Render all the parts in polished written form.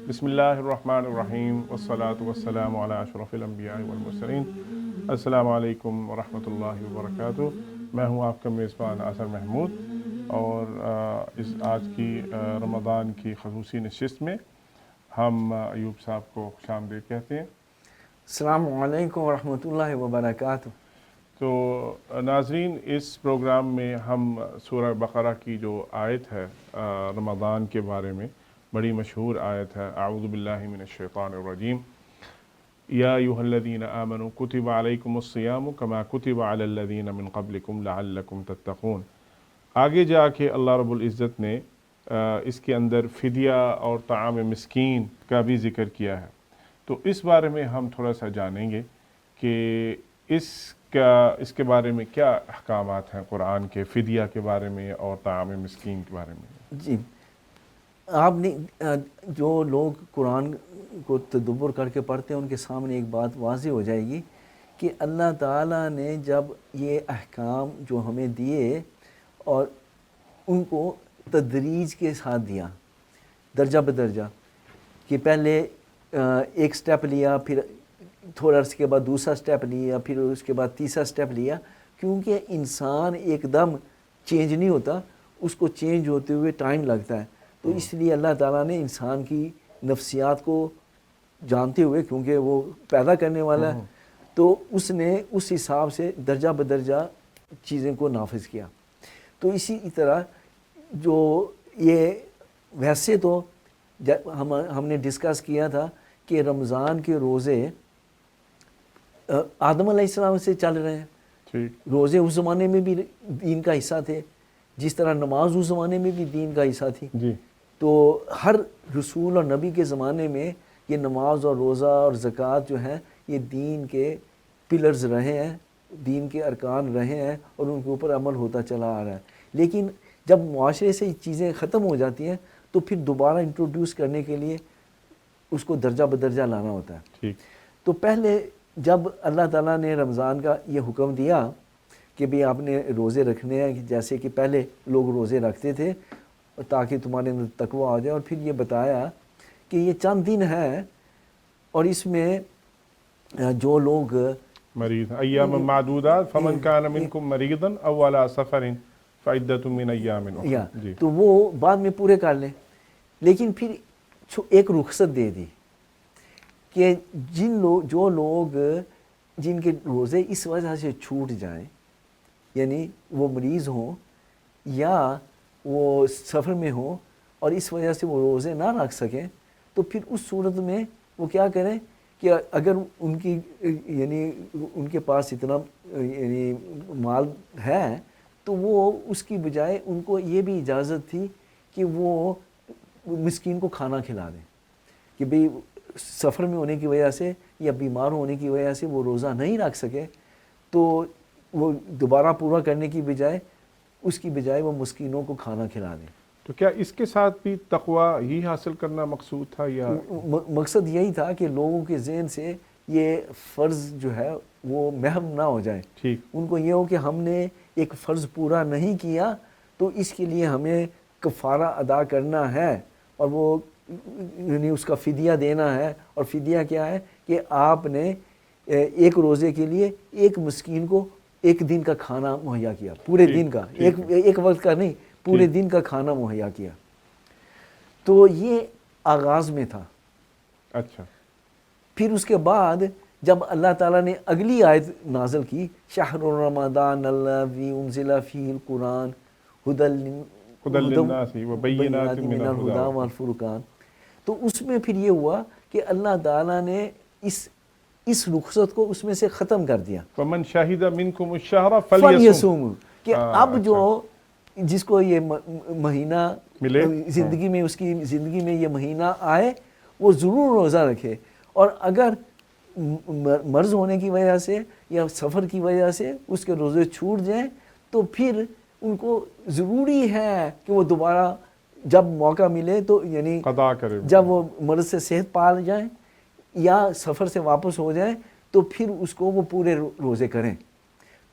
بسم اللہ الرحمن الرحیم والصلاة والسلام علی اشرف الانبیاء والمرسلین۔ السلام علیکم ورحمۃ اللہ وبرکاتہ۔ میں ہوں آپ کا میزبان اظہر محمود، اور آج کی رمضان کی خصوصی نشست میں ہم ایوب صاحب کو خوش آمدید کہتے ہیں۔ السلام علیکم ورحمۃ اللہ وبرکاتہ۔ تو ناظرین، اس پروگرام میں ہم سورہ بقرہ کی جو آیت ہے رمضان کے بارے میں، بڑی مشہور آیت ہے، اعوذ باللہ من الشیطان الرجیم، یا ایھا الذین آمنوا کتب علیکم الصیام کما کتب علی الذین من قبلکم لعلکم تتقون۔ آگے جا کے اللہ رب العزت نے اس کے اندر فدیہ اور طعام مسکین کا بھی ذکر کیا ہے۔ تو اس بارے میں ہم تھوڑا سا جانیں گے کہ اس کے بارے میں کیا احکامات ہیں قرآن کے، فدیہ کے بارے میں اور طعام مسکین کے بارے میں۔ جی، آپ نے جو لوگ قرآن کو تدبر کر کے پڑھتے ہیں ان کے سامنے ایک بات واضح ہو جائے گی کہ اللہ تعالیٰ نے جب یہ احکام جو ہمیں دیے اور ان کو تدریج کے ساتھ دیا، درجہ بدرجہ، کہ پہلے ایک سٹیپ لیا، پھر تھوڑا عرصے کے بعد دوسرا سٹیپ لیا، پھر اس کے بعد تیسرا سٹیپ لیا، کیونکہ انسان ایک دم چینج نہیں ہوتا، اس کو چینج ہوتے ہوئے ٹائم لگتا ہے۔ تو اس لیے اللہ تعالیٰ نے انسان کی نفسیات کو جانتے ہوئے، کیونکہ وہ پیدا کرنے والا ہے، تو اس نے اس حساب سے درجہ بدرجہ چیزیں کو نافذ کیا۔ تو اسی طرح جو یہ ویسے تو ہم نے ڈسکس کیا تھا کہ رمضان کے روزے آدم علیہ السلام سے چل رہے ہیں۔ روزے اس زمانے میں بھی دین کا حصہ تھے، جس طرح نماز اس زمانے میں بھی دین کا حصہ تھی۔ تو ہر رسول اور نبی کے زمانے میں یہ نماز اور روزہ اور زکوٰۃ جو ہیں یہ دین کے پلرز رہے ہیں، دین کے ارکان رہے ہیں، اور ان کے اوپر عمل ہوتا چلا آ رہا ہے۔ لیکن جب معاشرے سے یہ چیزیں ختم ہو جاتی ہیں تو پھر دوبارہ انٹروڈیوس کرنے کے لیے اس کو درجہ بدرجہ لانا ہوتا ہے۔ تو پہلے جب اللہ تعالیٰ نے رمضان کا یہ حکم دیا کہ بھی آپ نے روزے رکھنے ہیں، جیسے کہ پہلے لوگ روزے رکھتے تھے تاکہ تمہارے اندر تقویٰ آ جائے، اور پھر یہ بتایا کہ یہ چند دن ہے اور اس میں جو لوگ مریض ایام معدودات فمن کان منکم مریضا او علی سفر فعدۃ من ایام اخر، تو وہ بعد میں پورے کر لیں۔ لیکن پھر ایک رخصت دے دی کہ جو لوگ جن کے روزے اس وجہ سے چھوٹ جائیں، یعنی وہ مریض ہوں یا وہ سفر میں ہوں اور اس وجہ سے وہ روزے نہ رکھ سکیں، تو پھر اس صورت میں وہ کیا کریں کہ اگر ان کی یعنی ان کے پاس اتنا یعنی مال ہے تو وہ اس کی بجائے ان کو یہ بھی اجازت تھی کہ وہ مسکین کو کھانا کھلا دیں، کہ بھئی سفر میں ہونے کی وجہ سے یا بیمار ہونے کی وجہ سے وہ روزہ نہیں رکھ سکے، تو وہ دوبارہ پورا کرنے کی بجائے اس کی بجائے وہ مسکینوں کو کھانا کھلا دیں۔ تو کیا اس کے ساتھ بھی تقویٰ ہی حاصل کرنا مقصود تھا، یا مقصد یہی تھا کہ لوگوں کے ذہن سے یہ فرض جو ہے وہ محو نہ ہو جائے، ان کو یہ ہو کہ ہم نے ایک فرض پورا نہیں کیا تو اس کے لیے ہمیں کفارہ ادا کرنا ہے، اور وہ یعنی اس کا فدیہ دینا ہے۔ اور فدیہ کیا ہے کہ آپ نے ایک روزے کے لیے ایک مسکین کو ایک دن کا کھانا مہیا کیا، پورے دن کا، ایک وقت کا نہیں، پورے دن کا کھانا مہیا کیا۔ تو یہ آغاز میں تھا۔ اچھا، پھر اس کے بعد جب اللہ تعالیٰ نے اگلی آیت نازل کی، شہر رمضان الذی انزل فیہ القرآن ھدی للناس وبینات من الھدی والفرقان، تو اس میں پھر یہ ہوا کہ اللہ تعالیٰ نے اس رخصت کو اس میں سے ختم کر دیا۔ فمن شہد منکم الشہر فلیصوم، کہ اب جو جس کو یہ مہینہ زندگی میں، اس کی زندگی میں یہ مہینہ آئے، وہ ضرور روزہ رکھے، اور اگر مرض ہونے کی وجہ سے یا سفر کی وجہ سے اس کے روزے چھوٹ جائیں تو پھر ان کو ضروری ہے کہ وہ دوبارہ جب موقع ملے تو یعنی قضا کرے، جب وہ مرض سے صحت پا جائیں یا سفر سے واپس ہو جائیں تو پھر اس کو وہ پورے روزے کریں۔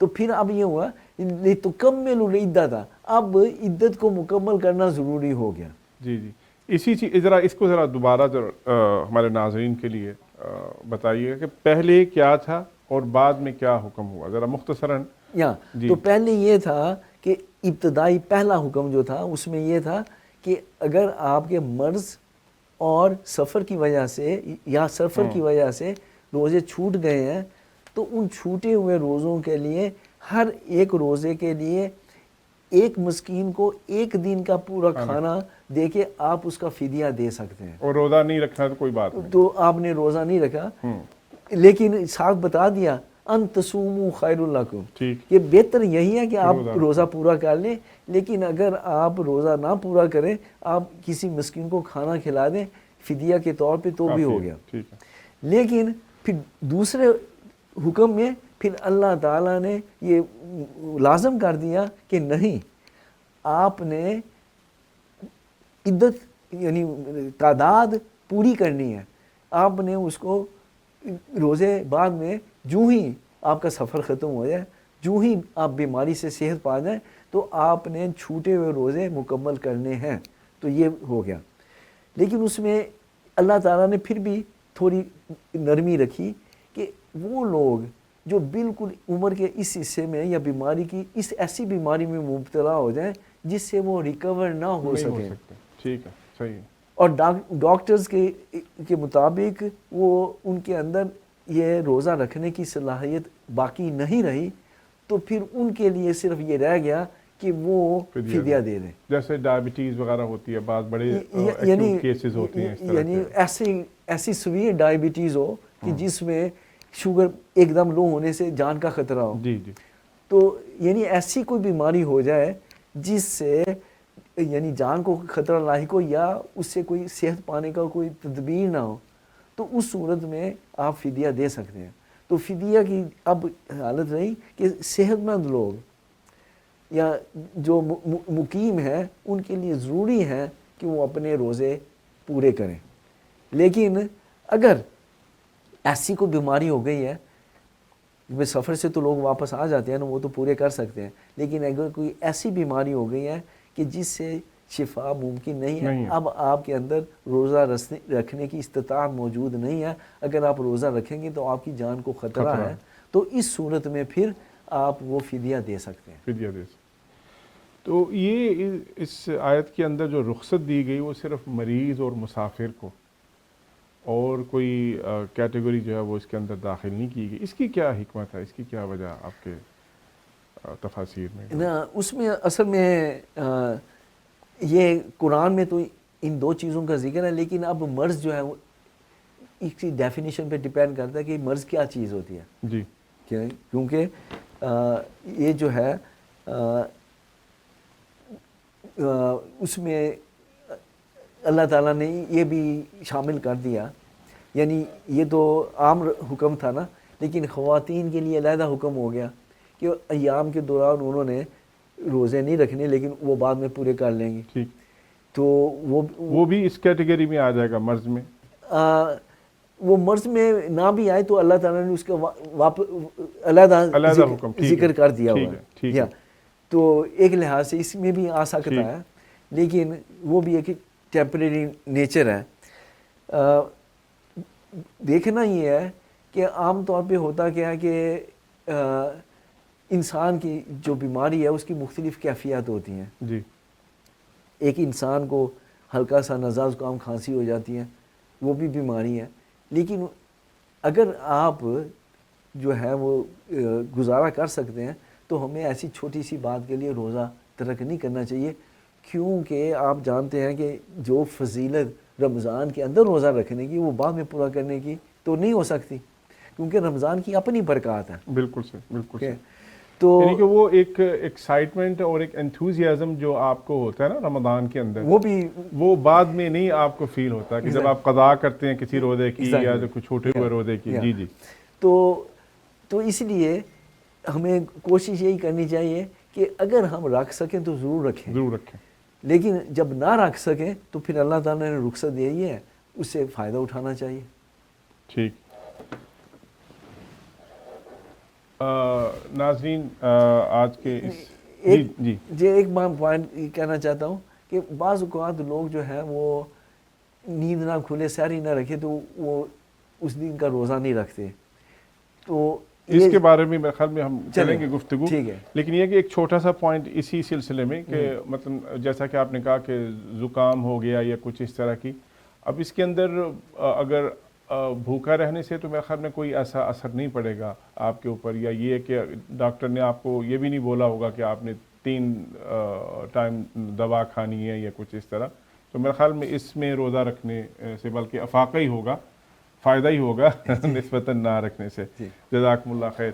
تو پھر اب یہ ہوا لِتُكَمِّلُوا الْعِدَّةَ، اب عدت کو مکمل کرنا ضروری ہو گیا۔ جی، اسی چیز اس کو ذرا دوبارہ ہمارے ناظرین کے لیے بتائیے کہ پہلے کیا تھا اور بعد میں کیا حکم ہوا، ذرا مختصراً. جی. تو پہلے یہ تھا کہ ابتدائی پہلا حکم جو تھا اس میں یہ تھا کہ اگر آپ کے مرض اور سفر کی وجہ سے یا سفر کی وجہ سے روزے چھوٹ گئے ہیں تو ان چھوٹے ہوئے روزوں کے لیے ہر ایک روزے کے لیے ایک مسکین کو ایک دن کا پورا کھانا دے کے آپ اس کا فدیہ دے سکتے ہیں. اور روزہ نہیں رکھنا تو کوئی بات نہیں. تو آپ نے روزہ نہیں رکھا لیکن ساتھ بتا دیا ان تصوموا خیر لکم، یہ بہتر یہی ہے کہ آپ روزہ پورا کر لیں، لیکن اگر آپ روزہ نہ پورا کریں آپ کسی مسکین کو کھانا کھلا دیں فدیہ کے طور پہ تو بھی ہو گیا. لیکن پھر دوسرے حکم میں پھر اللہ تعالیٰ نے یہ لازم کر دیا کہ نہیں، آپ نے عدت یعنی تعداد پوری کرنی ہے. آپ نے اس کو روزے بعد میں جو ہی آپ کا سفر ختم ہو جائے، جو ہی آپ بیماری سے صحت پا جائیں تو آپ نے چھوٹے ہوئے روزے مکمل کرنے ہیں. تو یہ ہو گیا. لیکن اس میں اللہ تعالیٰ نے پھر بھی تھوڑی نرمی رکھی کہ وہ لوگ جو بالکل عمر کے اس حصے میں یا بیماری کی اس ایسی بیماری میں مبتلا ہو جائیں جس سے وہ ریکور نہ ہو سکیں. ٹھیک ہے، صحیح. اور ڈاکٹرز کے مطابق وہ ان کے اندر یہ روزہ رکھنے کی صلاحیت باقی نہیں رہی تو پھر ان کے لیے صرف یہ رہ گیا کہ وہ فدیہ دے دیں. جیسے ڈائبٹیز وغیرہ ہوتی ہے، بعض بڑے ایکیوٹ کیسز ہوتے ہیں، یعنی ایسی سویر ڈائبٹیز ہو کہ جس میں شوگر ایک دم لو ہونے سے جان کا خطرہ ہو. جی جی. تو یعنی ایسی کوئی بیماری ہو جائے جس سے یعنی جان کو خطرہ لاحق ہو یا اس سے کوئی صحت پانے کا کوئی تدبیر نہ ہو تو اس صورت میں آپ فدیہ دے سکتے ہیں. تو فدیہ کی اب حالت رہی کہ صحت مند لوگ یا جو مقیم ہیں ان کے لیے ضروری ہے کہ وہ اپنے روزے پورے کریں. لیکن اگر ایسی کوئی بیماری ہو گئی ہے، سفر سے تو لوگ واپس آ جاتے ہیں نا، وہ تو پورے کر سکتے ہیں، لیکن اگر کوئی ایسی بیماری ہو گئی ہے کہ جس سے شفا ممکن نہیں ہے، اب آپ کے اندر روزہ رکھنے کی استطاعت موجود نہیں ہے، اگر آپ روزہ رکھیں گے تو آپ کی جان کو خطرہ ہے، تو اس صورت میں پھر آپ وہ فدیہ دے سکتے ہیں. فدیہ دے سکتے. تو یہ اس آیت کے اندر جو رخصت دی گئی وہ صرف مریض اور مسافر کو، اور کوئی کیٹیگری جو ہے وہ اس کے اندر داخل نہیں کی گئی. اس کی کیا حکمت ہے، اس کی کیا وجہ آپ کے تفاسیر میں؟ اس میں اصل میں یہ قرآن میں تو ان دو چیزوں کا ذکر ہے، لیکن اب مرض جو ہے وہ اس کی ڈیفینیشن پہ ڈیپینڈ کرتا ہے کہ مرض کیا چیز ہوتی ہے. جی. کیونکہ یہ جو ہے اس میں اللہ تعالیٰ نے یہ بھی شامل کر دیا، یعنی یہ تو عام حکم تھا نا، لیکن خواتین کے لیے علیحدہ حکم ہو گیا کہ ایام کے دوران انہوں نے روزے نہیں رکھنے لیکن وہ بعد میں پورے کر لیں گی. ٹھیک. تو وہ بھی اس کیٹیگری میں آ جائے گا مرض میں. وہ مرض میں نہ بھی آئے تو اللہ تعالیٰ نے اس کا علیحدہ ذکر کر دیا ہوا ہے. تو ایک لحاظ سے اس میں بھی آ سکتا ہے، لیکن وہ بھی ایک ٹیمپریری نیچر ہے. دیکھنا یہ ہے کہ عام طور پہ ہوتا کیا ہے کہ انسان کی جو بیماری ہے اس کی مختلف کیفیات ہوتی ہیں. جی. ایک انسان کو ہلکا سا نزلہ زکام کھانسی ہو جاتی ہے، وہ بھی بیماری ہے، لیکن اگر آپ جو ہے وہ گزارا کر سکتے ہیں تو ہمیں ایسی چھوٹی سی بات کے لیے روزہ ترک نہیں کرنا چاہیے، کیونکہ آپ جانتے ہیں کہ جو فضیلت رمضان کے اندر روزہ رکھنے کی وہ بعد میں پورا کرنے کی تو نہیں ہو سکتی، کیونکہ رمضان کی اپنی برکات ہے. بالکل سے، بالکل سے. تو یعنی کہ وہ ایک ایکسائٹمنٹ اور ایک انتھوزیازم جو آپ کو ہوتا ہے نا رمضان کے اندر، وہ بعد میں نہیں آپ کو فیل ہوتا کہ جب آپ قضا کرتے ہیں کسی روزے کی یا کچھ چھوٹے ہوئے روزے کی. جی جی. تو اس لیے ہمیں کوشش یہی کرنی چاہیے کہ اگر ہم رکھ سکیں تو ضرور رکھیں، لیکن جب نہ رکھ سکیں تو پھر اللہ تعالیٰ نے رخصت دی ہے، اس سے فائدہ اٹھانا چاہیے. ٹھیک. ناظرین آج کے ایک پوائنٹ کہنا چاہتا ہوں کہ بعض اوقات لوگ جو ہیں وہ نیند نہ کھلے سحری نہ رکھے تو وہ اس دن کا روزہ نہیں رکھتے. تو اس کے بارے میں میرے خیال میں ہم چلیں گے گفتگو. ٹھیک ہے. لیکن یہ کہ ایک چھوٹا سا پوائنٹ اسی سلسلے میں کہ مطلب جیسا کہ آپ نے کہا کہ زکام ہو گیا یا کچھ اس طرح کی، اب اس کے اندر اگر بھوکا رہنے سے تو میرے خیال میں کوئی ایسا اثر نہیں پڑے گا آپ کے اوپر، یا یہ کہ ڈاکٹر نے آپ کو یہ بھی نہیں بولا ہوگا کہ آپ نے 3 ٹائم دوا کھانی ہے یا کچھ اس طرح. تو میرے خیال میں اس میں روزہ رکھنے سے بلکہ افاقہ ہی ہوگا، فائدہ ہی ہوگا نسبتاً نہ رکھنے سے. جزاکم اللہ خیر.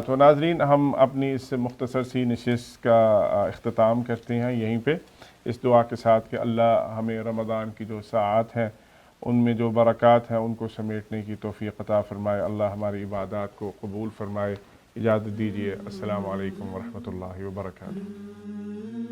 تو ناظرین، ہم اپنی اس مختصر سی نشست کا اختتام کرتے ہیں یہیں پہ، اس دعا کے ساتھ کہ اللہ ہمیں رمضان کی جو ساعات ہیں ان میں جو برکات ہیں ان کو سمیٹنے کی توفیق عطا فرمائے. اللہ ہماری عبادات کو قبول فرمائے. اجازت دیجیے. السلام علیکم ورحمۃ اللہ وبرکاتہ.